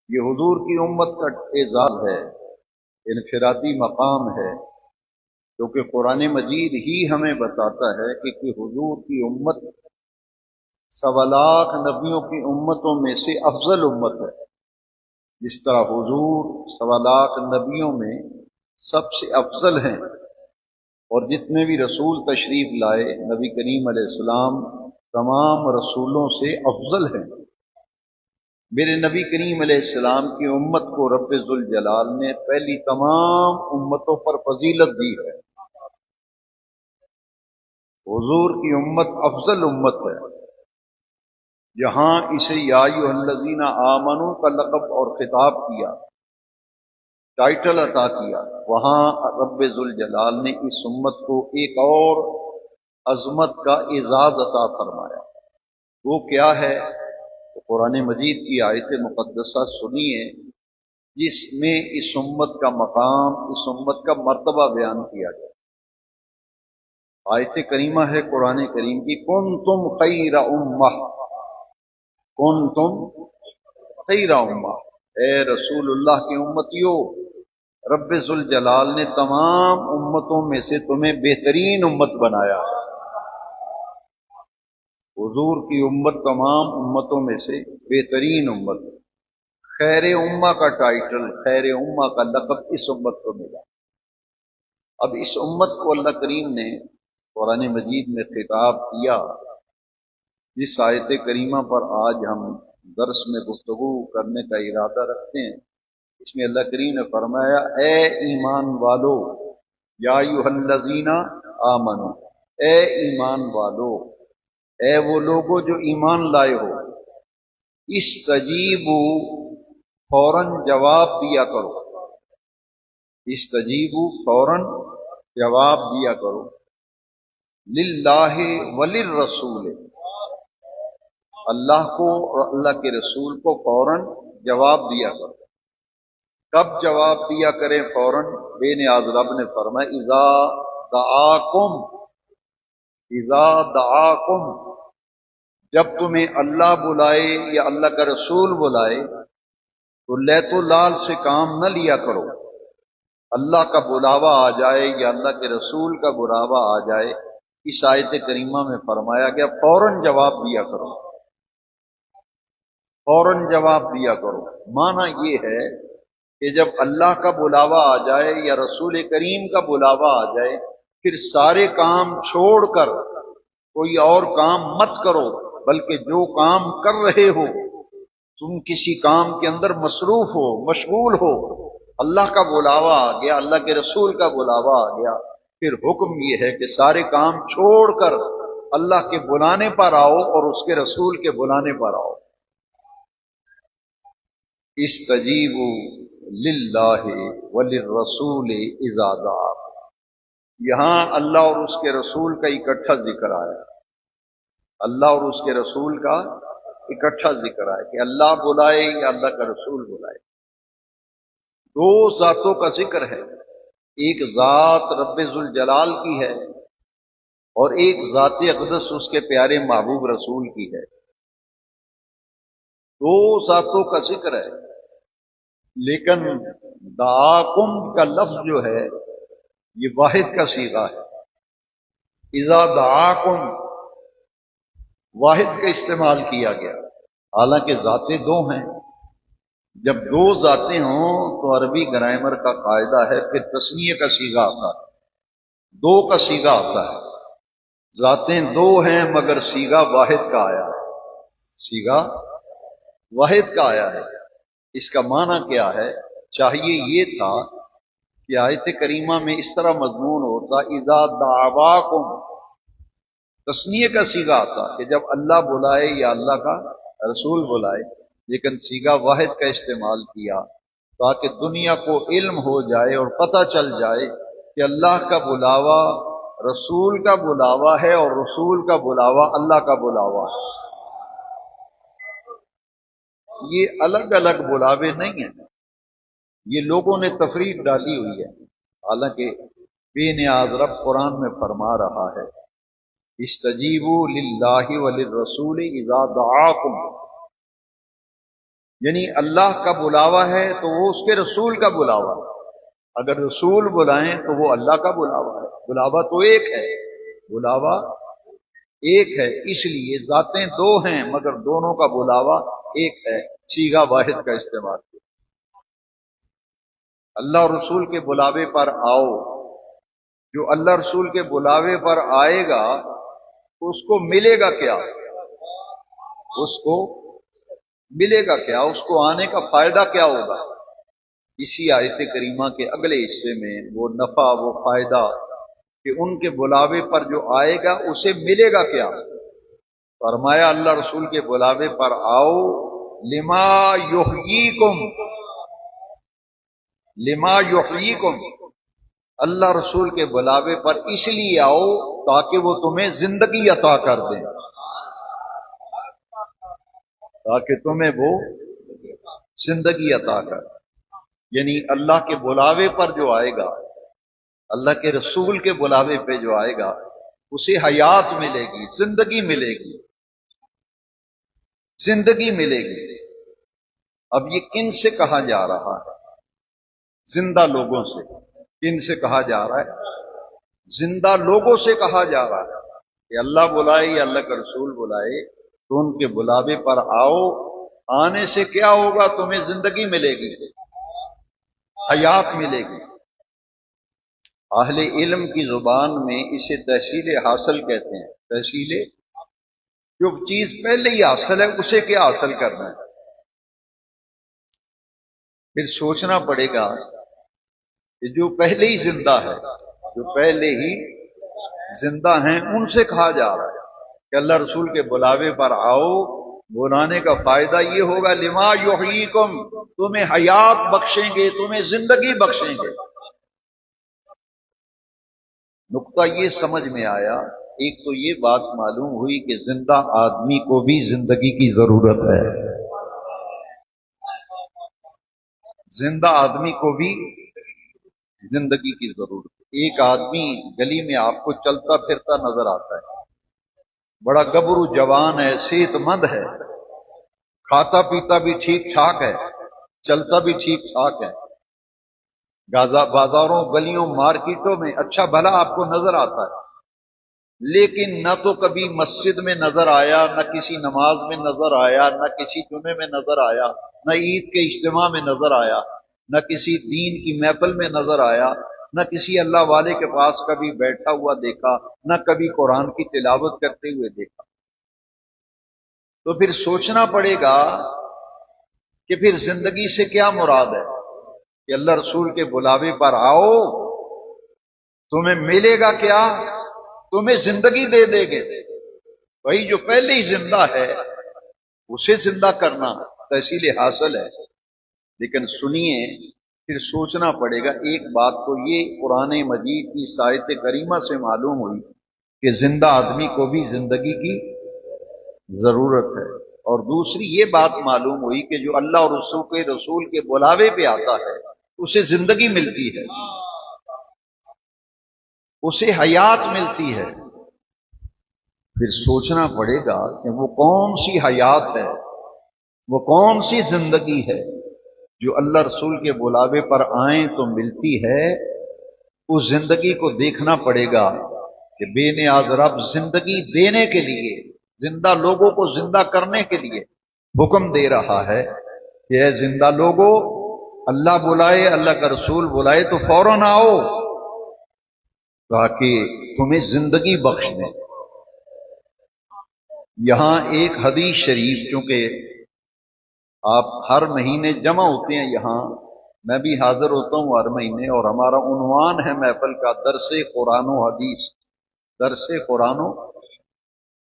یہ حضور کی امت کا اعزاز ہے، انفرادی مقام ہے، کیونکہ قرآن مجید ہی ہمیں بتاتا ہے کہ حضور کی امت 1.25 نبیوں کی امتوں میں سے افضل امت ہے۔ جس طرح حضور 1.25 نبیوں میں سب سے افضل ہیں، اور جتنے بھی رسول تشریف لائے نبی کریم علیہ السلام تمام رسولوں سے افضل ہیں۔ میرے نبی کریم علیہ السلام کی امت کو رب ذوالجلال نے پہلی تمام امتوں پر فضیلت دی ہے۔ حضور کی امت افضل امت ہے۔ جہاں اسے یا ایھا الذین آمنوا کا لقب اور خطاب کیا، ٹائٹل عطا کیا، وہاں رب ذوالجلال نے اس امت کو ایک اور عظمت کا اعزاز عطا فرمایا۔ وہ کیا ہے؟ تو قرآن مجید کی آیت مقدسہ سنیے، جس میں اس امت کا مقام، اس امت کا مرتبہ بیان کیا گیا۔ آیت کریمہ ہے قرآن کریم کی، کنتم خیر امہ، کنتم خیر امہ، اے رسول اللہ کی امتیو، رب ذوالجلال نے تمام امتوں میں سے تمہیں بہترین امت بنایا ہے۔ حضور کی امت تمام امتوں میں سے بہترین امت ہے۔ خیر امہ کا ٹائٹل، خیر امہ کا لقب اس امت کو ملا۔ اب اس امت کو اللہ کریم نے قرآن مجید میں خطاب کیا۔ جس آیت کریمہ پر آج ہم درس میں گفتگو کرنے کا ارادہ رکھتے ہیں، اس میں اللہ کریم نے فرمایا، اے ایمان والو، یا ایھا الذین آمنو، اے ایمان والو، اے وہ لوگوں جو ایمان لائے ہو، استجیبوا، فوراً جواب دیا کرو، استجیبوا، فوراً جواب دیا کرو، للہ وللرسول، اللہ کو اور اللہ کے رسول کو فوراً جواب دیا کرو۔ کب جواب دیا کریں فوراً؟ بے نیاز رب نے فرمایا، اذا دعاکم، اذا دعاکم، جب تمہیں اللہ بلائے یا اللہ کا رسول بلائے تو لیت و لال سے کام نہ لیا کرو۔ اللہ کا بلاوا آ جائے یا اللہ کے رسول کا بلاوا آ جائے، اس آیت کریمہ میں فرمایا گیا فوراً جواب دیا کرو، فوراً جواب دیا کرو۔ معنی یہ ہے کہ جب اللہ کا بلاوا آ جائے یا رسول کریم کا بلاوا آ جائے، پھر سارے کام چھوڑ کر کوئی اور کام مت کرو، بلکہ جو کام کر رہے ہو تم کسی کام کے اندر مصروف ہو، مشغول ہو، اللہ کا بلاوا آ گیا، اللہ کے رسول کا بلاوا آ گیا، پھر حکم یہ ہے کہ سارے کام چھوڑ کر اللہ کے بلانے پر آؤ اور اس کے رسول کے بلانے پر آؤ۔ استجیبوا للہ وللرسول اذا دعاکم، یہاں اللہ اور اس کے رسول کا اکٹھا ذکر آیا، اللہ اور اس کے رسول کا اکٹھا ذکر آیا کہ اللہ بلائے یا اللہ کا رسول بلائے۔ دو ذاتوں کا ذکر ہے، ایک ذات رب ذوالجلال کی ہے اور ایک ذات اقدس اس کے پیارے محبوب رسول کی ہے۔ دو ذاتوں کا ذکر ہے، لیکن دعاکم کا لفظ جو ہے یہ واحد کا صیغہ ہے۔ اذا دعاکم، واحد کا استعمال کیا گیا، حالانکہ ذاتیں دو ہیں۔ جب دو ذاتیں ہوں تو عربی گرامر کا قاعدہ ہے پھر تثنیہ کا صیغہ آتا ہے، دو کا صیغہ آتا ہے۔ ذاتیں دو ہیں مگر صیغہ واحد کا آیا ہے، صیغہ واحد کا آیا ہے۔ اس کا معنی کیا ہے؟ چاہیے یہ تھا کہ آیت کریمہ میں اس طرح مضمون ہوتا، اذا دعواکم، تثنیہ کا صیغہ آتا کہ جب اللہ بلائے یا اللہ کا رسول بلائے، لیکن صیغہ واحد کا استعمال کیا تاکہ دنیا کو علم ہو جائے اور پتہ چل جائے کہ اللہ کا بلاوا رسول کا بلاوا ہے اور رسول کا بلاوا اللہ کا بلاوا ہے۔ یہ الگ الگ بلاوے نہیں ہیں، یہ لوگوں نے تفریق ڈالی ہوئی ہے، حالانکہ بے نیاز رب قرآن میں فرما رہا ہے، استجیبوا للہ وللرسول اذا دعاکم، یعنی اللہ کا بلاوا ہے تو وہ اس کے رسول کا بلاوا ہے، اگر رسول بلائیں تو وہ اللہ کا بلاوا ہے، بلاوا تو ایک ہے، بلاوا ایک ہے، اس لیے ذاتیں دو ہیں مگر دونوں کا بلاوا ایک ہے، صیغہ واحد کا استعمال کیا۔ اللہ اور رسول کے بلاوے پر آؤ، جو اللہ رسول کے بلاوے پر آئے گا اس کو ملے گا کیا؟ اس کو ملے گا کیا؟ اس کو آنے کا فائدہ کیا ہوگا؟ اسی آیت کریمہ کے اگلے حصے میں وہ نفع، وہ فائدہ کہ ان کے بلاوے پر جو آئے گا اسے ملے گا کیا؟ فرمایا اللہ رسول کے بلاوے پر آؤ، لما یحییکم، لما یحییکم، اللہ رسول کے بلاوے پر اس لیے آؤ تاکہ وہ تمہیں زندگی عطا کر دیں، تاکہ تمہیں وہ زندگی عطا کر دیں۔ یعنی اللہ کے بلاوے پر جو آئے گا، اللہ کے رسول کے بلاوے پہ جو آئے گا اسے حیات ملے گی، زندگی ملے گی، زندگی ملے گی۔ اب یہ کن سے کہا جا رہا ہے؟ زندہ لوگوں سے۔ کن سے کہا جا رہا ہے؟ زندہ لوگوں سے کہا جا رہا ہے کہ اللہ بلائے یا اللہ کا رسول بلائے تو ان کے بلاوے پر آؤ، آنے سے کیا ہوگا؟ تمہیں زندگی ملے گی، حیات ملے گی۔ اہل علم کی زبان میں اسے تحصیل حاصل کہتے ہیں۔ تحصیل، جو چیز پہلے ہی حاصل ہے اسے کیا حاصل کرنا ہے؟ پھر سوچنا پڑے گا کہ جو پہلے ہی زندہ ہے، جو پہلے ہی زندہ ہیں ان سے کہا جا رہا ہے کہ اللہ رسول کے بلاوے پر آؤ، بلانے کا فائدہ یہ ہوگا لما یحییکم، تمہیں حیات بخشیں گے، تمہیں زندگی بخشیں گے۔ نقطہ یہ سمجھ میں آیا، ایک تو یہ بات معلوم ہوئی کہ زندہ آدمی کو بھی زندگی کی ضرورت ہے، زندہ آدمی کو بھی زندگی کی ضرورت ہے۔ ایک آدمی گلی میں آپ کو چلتا پھرتا نظر آتا ہے، بڑا گبرو جوان ہے، صحت مند ہے، کھاتا پیتا بھی ٹھیک ٹھاک ہے، چلتا بھی ٹھیک ٹھاک ہے، بازاروں گلیوں مارکیٹوں میں اچھا بھلا آپ کو نظر آتا ہے، لیکن نہ تو کبھی مسجد میں نظر آیا، نہ کسی نماز میں نظر آیا، نہ کسی جمعے میں نظر آیا، نہ عید کے اجتماع میں نظر آیا، نہ کسی دین کی محفل میں نظر آیا، نہ کسی اللہ والے کے پاس کبھی بیٹھا ہوا دیکھا، نہ کبھی قرآن کی تلاوت کرتے ہوئے دیکھا۔ تو پھر سوچنا پڑے گا کہ پھر زندگی سے کیا مراد ہے؟ کہ اللہ رسول کے بلاوے پر آؤ، تمہیں ملے گا کیا؟ تمہیں زندگی دے دے گے۔ بھائی جو پہلے ہی زندہ ہے اسے زندہ کرنا تحصیل حاصل ہے، لیکن سنیے پھر سوچنا پڑے گا۔ ایک بات تو یہ قرآن مجید کی آیت کریمہ سے معلوم ہوئی کہ زندہ آدمی کو بھی زندگی کی ضرورت ہے، اور دوسری یہ بات معلوم ہوئی کہ جو اللہ اور رسول کے بلاوے پہ آتا ہے اسے زندگی ملتی ہے، اسے حیات ملتی ہے۔ پھر سوچنا پڑے گا کہ وہ کون سی حیات ہے، وہ کون سی زندگی ہے جو اللہ رسول کے بلاوے پر آئیں تو ملتی ہے۔ اس زندگی کو دیکھنا پڑے گا کہ بے نیاز رب زندگی دینے کے لیے، زندہ لوگوں کو زندہ کرنے کے لیے حکم دے رہا ہے کہ اے زندہ لوگوں، اللہ بلائے، اللہ کا رسول بلائے تو فوراً آؤ تاکہ تمہیں زندگی بخش دیں۔ یہاں ایک حدیث شریف، چونکہ آپ ہر مہینے جمع ہوتے ہیں یہاں، میں بھی حاضر ہوتا ہوں ہر مہینے، اور ہمارا عنوان ہے محفل کا درس قرآن و حدیث، درس قرآن و،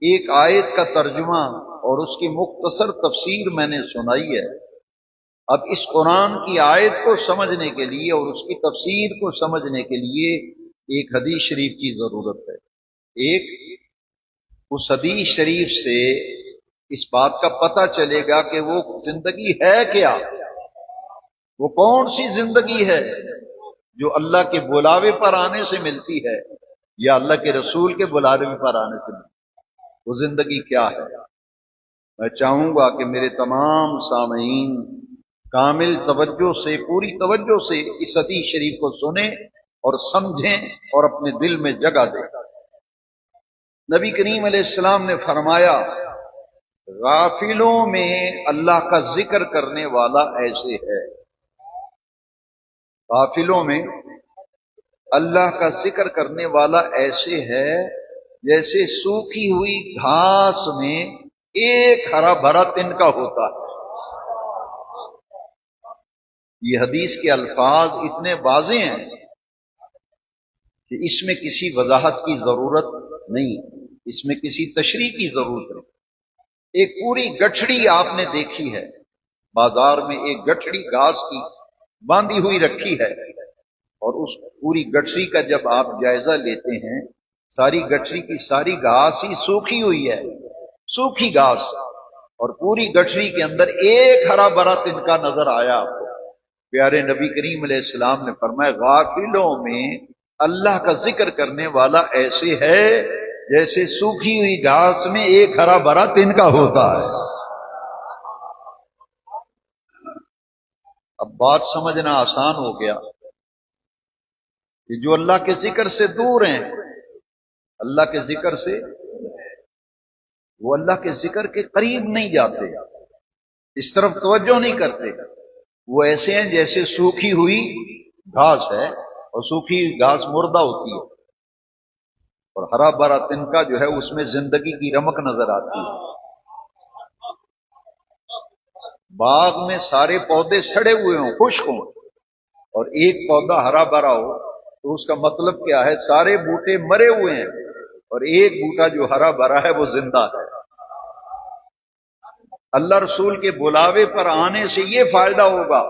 ایک آیت کا ترجمہ اور اس کی مختصر تفسیر میں نے سنائی ہے۔ اب اس قرآن کی آیت کو سمجھنے کے لیے اور اس کی تفسیر کو سمجھنے کے لیے ایک حدیث شریف کی ضرورت ہے۔ ایک اس حدیث شریف سے اس بات کا پتہ چلے گا کہ وہ زندگی ہے کیا، وہ کون سی زندگی ہے جو اللہ کے بلاوے پر آنے سے ملتی ہے یا اللہ کے رسول کے بلاوے پر آنے سے ملتی ہے، وہ زندگی کیا ہے۔ میں چاہوں گا کہ میرے تمام سامعین کامل توجہ سے، پوری توجہ سے اس حدیث شریف کو سنیں اور سمجھیں اور اپنے دل میں جگہ دیں۔ نبی کریم علیہ السلام نے فرمایا، غافلوں میں اللہ کا ذکر کرنے والا ایسے ہے، غافلوں میں اللہ کا ذکر کرنے والا ایسے ہے جیسے سوکھی ہوئی گھاس میں ایک ہرا بھرا تنکا ہوتا ہے۔ یہ حدیث کے الفاظ اتنے واضح ہیں کہ اس میں کسی وضاحت کی ضرورت نہیں، اس میں کسی تشریح کی ضرورت نہیں۔ ایک پوری گٹھڑی آپ نے دیکھی ہے، بازار میں ایک گٹھڑی گھاس کی باندھی ہوئی رکھی ہے، اور اس پوری گٹھڑی کا جب آپ جائزہ لیتے ہیں، ساری گٹھڑی کی ساری گھاس ہی سوکھی ہوئی ہے، سوکھی گھاس، اور پوری گٹھڑی کے اندر ایک ہرا بھرا تنکا نظر آیا آپ کو۔ پیارے نبی کریم علیہ السلام نے فرمایا، غافلوں میں اللہ کا ذکر کرنے والا ایسے ہے جیسے سوکھی ہوئی گھاس میں ایک ہرا بھرا تنکا ہوتا ہے۔ اب بات سمجھنا آسان ہو گیا کہ جو اللہ کے ذکر سے دور ہیں، اللہ کے ذکر سے، وہ اللہ کے ذکر کے قریب نہیں جاتے، اس طرف توجہ نہیں کرتے، وہ ایسے ہیں جیسے سوکھی ہوئی گھاس ہے، اور سوکھی گھاس مردہ ہوتی ہے، اور ہرا بھرا تنکا جو ہے اس میں زندگی کی رمق نظر آتی ہے۔ باغ میں سارے پودے سڑے ہوئے ہوں، خشک ہوں، اور ایک پودا ہرا بھرا ہو تو اس کا مطلب کیا ہے؟ سارے بوٹے مرے ہوئے ہیں اور ایک بوٹا جو ہرا بھرا ہے وہ زندہ ہے۔ اللہ رسول کے بلاوے پر آنے سے یہ فائدہ ہوگا،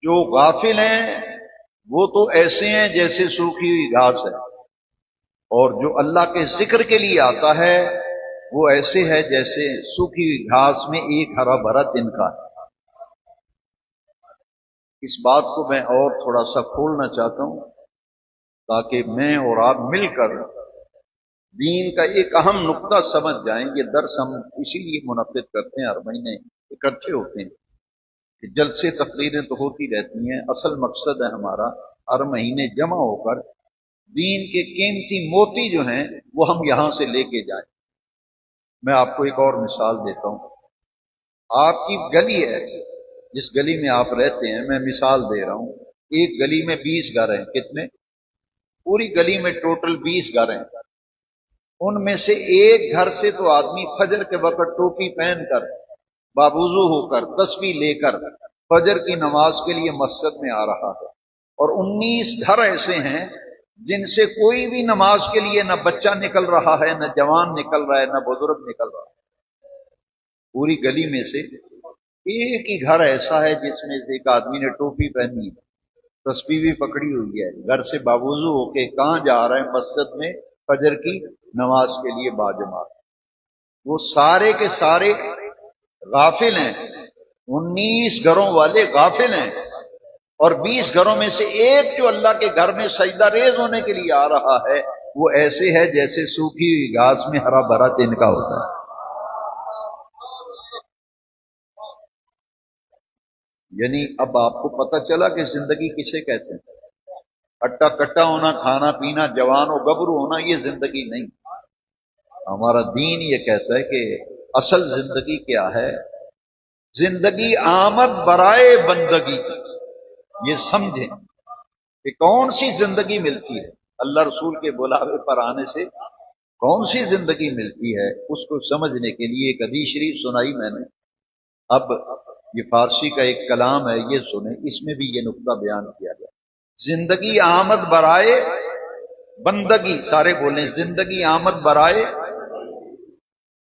جو غافل ہیں وہ تو ایسے ہیں جیسے سوکھی ہوئی گھاس ہے، اور جو اللہ کے ذکر کے لیے آتا ہے وہ ایسے ہے جیسے سوکھی ہوئی گھاس میں ایک ہرا بھرا تنکا ہے۔ اس بات کو میں اور تھوڑا سا کھولنا چاہتا ہوں تاکہ میں اور آپ مل کر دین کا ایک اہم نقطہ سمجھ جائیں۔ یہ درس ہم اسی لیے منعقد کرتے ہیں، ہر مہینے اکٹھے ہوتے ہیں کہ جلسے تقریریں تو ہوتی رہتی ہیں، اصل مقصد ہے ہمارا ہر مہینے جمع ہو کر دین کے قیمتی موتی جو ہیں وہ ہم یہاں سے لے کے جائیں۔ میں آپ کو ایک اور مثال دیتا ہوں۔ آپ کی گلی ہے، جس گلی میں آپ رہتے ہیں، میں مثال دے رہا ہوں، ایک گلی میں 20 گھر ہیں۔ کتنے؟ پوری گلی میں ٹوٹل 20 گھر ہیں۔ ان میں سے ایک گھر سے تو آدمی فجر کے وقت ٹوپی پہن کر، بابوضو ہو کر، تسبیح لے کر فجر کی نماز کے لیے مسجد میں آ رہا ہے، اور 19 گھر ایسے ہیں جن سے کوئی بھی نماز کے لیے نہ بچہ نکل رہا ہے، نہ جوان نکل رہا ہے، نہ بزرگ نکل رہا ہے۔ پوری گلی میں سے ایک ہی گھر ایسا ہے جس میں سے ایک آدمی نے ٹوپی پہنی ہے، تسبیح بھی پکڑی ہوئی ہے، گھر سے بابوضو ہو کے کہاں جا رہا ہے؟ مسجد میں فجر کی نماز کے لیے باجماعت۔ وہ سارے کے سارے غافل ہیں، 19 گھروں والے غافل ہیں، اور 20 گھروں میں سے ایک جو اللہ کے گھر میں سجدہ ریز ہونے کے لیے آ رہا ہے وہ ایسے ہے جیسے سوکھی ہوئی گھاس میں ہرا بھرا تنکا ہوتا ہے۔ یعنی اب آپ کو پتہ چلا کہ زندگی کسے کہتے ہیں۔ اٹا کٹا ہونا، کھانا پینا، جوان و گبرو ہونا، یہ زندگی نہیں۔ ہمارا دین یہ کہتا ہے کہ اصل زندگی کیا ہے؟ زندگی آمد برائے بندگی۔ یہ سمجھیں کہ کون سی زندگی ملتی ہے اللہ رسول کے بلاوے پر آنے سے، کون سی زندگی ملتی ہے، اس کو سمجھنے کے لیے ایک حدیث شریف سنائی میں نے۔ اب یہ فارسی کا ایک کلام ہے، یہ سنیں، اس میں بھی یہ نقطہ بیان کیا گیا۔ زندگی آمد برائے بندگی، سارے بولیں، زندگی آمد برائے،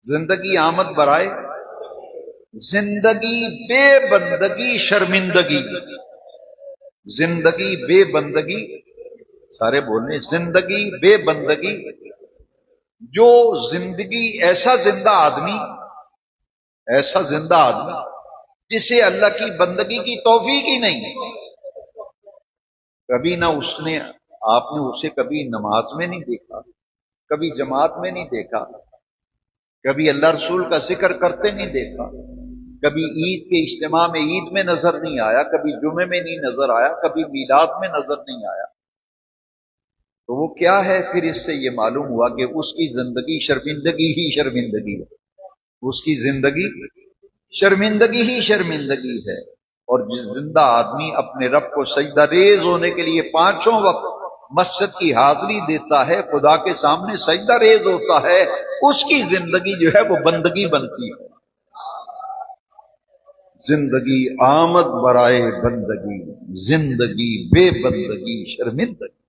زندگی آمد برائے، زندگی بے بندگی شرمندگی، زندگی بے بندگی، سارے بولیں، زندگی بے بندگی۔ جو زندگی ایسا زندہ آدمی، ایسا زندہ آدمی جسے اللہ کی بندگی کی توفیق ہی نہیں، کبھی نہ اس نے، آپ نے اسے کبھی نماز میں نہیں دیکھا، کبھی جماعت میں نہیں دیکھا، کبھی اللہ رسول کا ذکر کرتے نہیں دیکھا، کبھی عید کے اجتماع میں عید میں نظر نہیں آیا، کبھی جمعے میں نہیں نظر آیا، کبھی میلاد میں نظر نہیں آیا، تو وہ کیا ہے؟ پھر اس سے یہ معلوم ہوا کہ اس کی زندگی شرمندگی ہی شرمندگی ہے، اس کی زندگی شرمندگی ہی شرمندگی ہے۔ اور جس زندہ آدمی اپنے رب کو سجدہ ریز ہونے کے لیے پانچوں وقت مسجد کی حاضری دیتا ہے، خدا کے سامنے سجدہ ریز ہوتا ہے، اس کی زندگی جو ہے وہ بندگی بنتی ہے۔ زندگی آمد برائے بندگی، زندگی بے بندگی شرمندگی۔